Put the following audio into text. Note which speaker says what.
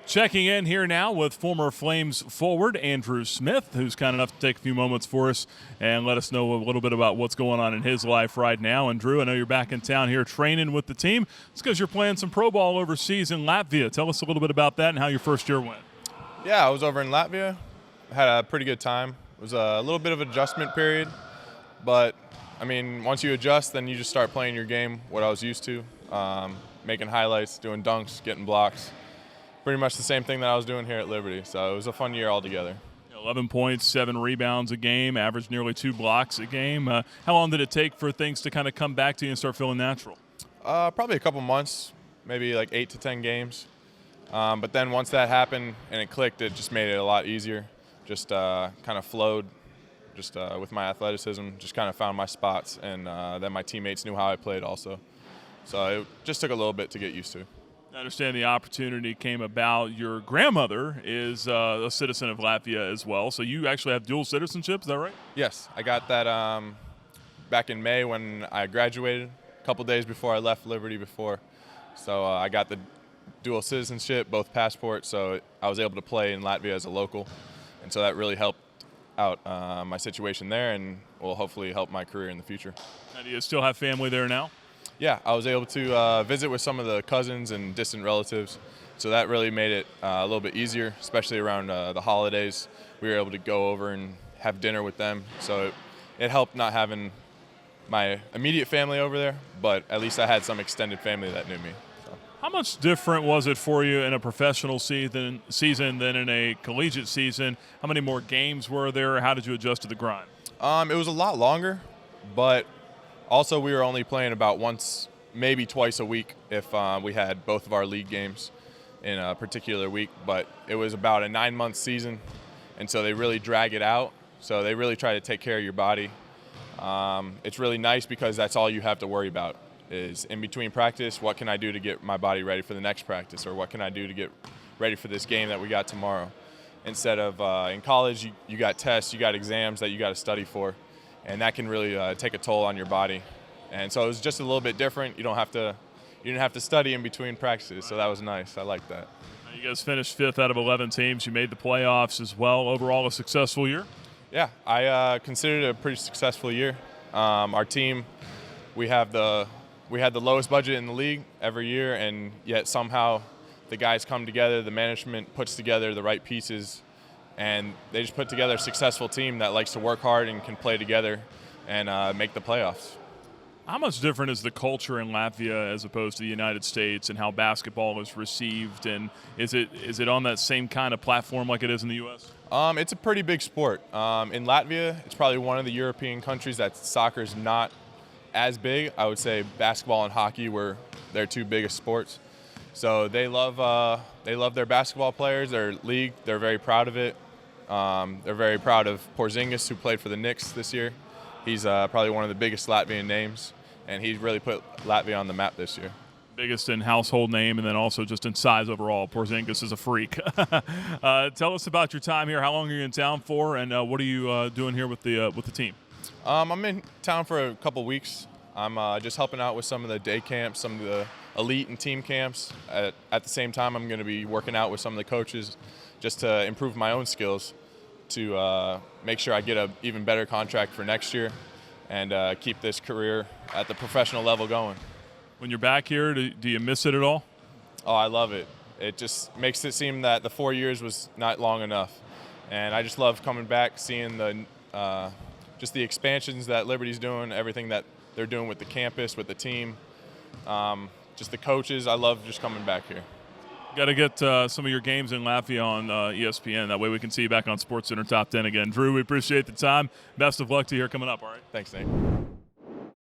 Speaker 1: Checking in here now with former Flames forward Andrew Smith, who's kind enough to take a few moments for us and let us know a little bit about what's going on in his life right now. And Drew, I know you're back in town here training with the team. It's because you're playing some pro ball overseas in Latvia. Tell us a little bit about that and how your first year went.
Speaker 2: Yeah, I was over in Latvia. Had a pretty good time. It was a little bit of an adjustment period, but I mean, once you adjust, then you just start playing your game, what I was used to, making highlights, doing dunks, getting blocks. Pretty much the same thing that I was doing here at Liberty. So it was a fun year altogether.
Speaker 1: 11 points, 7 rebounds a game, averaged nearly 2 blocks a game. How long did it take for things to kind of come back to you and start feeling natural?
Speaker 2: Probably a couple months, maybe like 8 to 10 games. But then once that happened and it clicked, it just made it a lot easier. Just kind of flowed just with my athleticism, just kind of found my spots. And then my teammates knew how I played also. So it just took a little bit to get used to.
Speaker 1: I understand the opportunity came about. Your grandmother is a citizen of Latvia as well, so you actually have dual citizenship, is that right?
Speaker 2: Yes, I got that back in May when I graduated, a couple days before I left Liberty before. So I got the dual citizenship, both passports, so I was able to play in Latvia as a local. And so that really helped out my situation there and will hopefully help my career in the future.
Speaker 1: Now, do you still have family there now?
Speaker 2: Yeah, I was able to visit with some of the cousins and distant relatives, so that really made it a little bit easier, especially around the holidays. We were able to go over and have dinner with them, so it helped not having my immediate family over there, but at least I had some extended family that knew me. So.
Speaker 1: How much different was it for you in a professional season than in a collegiate season? How many more games were there? How did you adjust to the grind?
Speaker 2: It was a lot longer, but also, we were only playing about once, maybe twice a week if we had both of our league games in a particular week. But it was about a 9-month season, and so they really drag it out. So they really try to take care of your body. It's really nice because that's all you have to worry about is in between practice, what can I do to get my body ready for the next practice, or what can I do to get ready for this game that we got tomorrow. Instead of in college, you got tests, you got exams that you got to study for. And that can really take a toll on your body. And so it was just a little bit different. You didn't have to study in between practices, so that was nice. I liked that.
Speaker 1: You guys finished 5th out of 11 teams. You made the playoffs as well. Overall, a successful year?
Speaker 2: Yeah, I considered it a pretty successful year. Our team, we had the lowest budget in the league every year, and yet somehow the guys come together, the management puts together the right pieces, and they just put together a successful team that likes to work hard and can play together and make the playoffs.
Speaker 1: How much different is the culture in Latvia as opposed to the United States, and how basketball is received? And is it on that same kind of platform like it is in the U.S.?
Speaker 2: It's a pretty big sport. In Latvia, it's probably one of the European countries that soccer is not as big. I would say basketball and hockey were their two biggest sports. So they love their basketball players, their league. They're very proud of it. They're very proud of Porzingis, who played for the Knicks this year. He's probably one of the biggest Latvian names, and he's really put Latvia on the map this year.
Speaker 1: Biggest in household name, and then also just in size overall. Porzingis is a freak. Tell us about your time here. How long are you in town for, and what are you doing here with the team?
Speaker 2: I'm in town for a couple weeks. I'm just helping out with some of the day camps, some of the elite and team camps. At the same time, I'm going to be working out with some of the coaches just to improve my own skills to make sure I get an even better contract for next year and keep this career at the professional level going.
Speaker 1: When you're back here, do you miss it at all?
Speaker 2: Oh, I love it. It just makes it seem that the 4 years was not long enough. And I just love coming back, seeing just the expansions that Liberty's doing, everything that they're doing with the campus, with the team, just the coaches. I love just coming back here.
Speaker 1: Got to get some of your games in Latvia on ESPN. That way we can see you back on SportsCenter Top 10 again. Drew, we appreciate the time. Best of luck to you here coming up, all right?
Speaker 2: Thanks, Nate.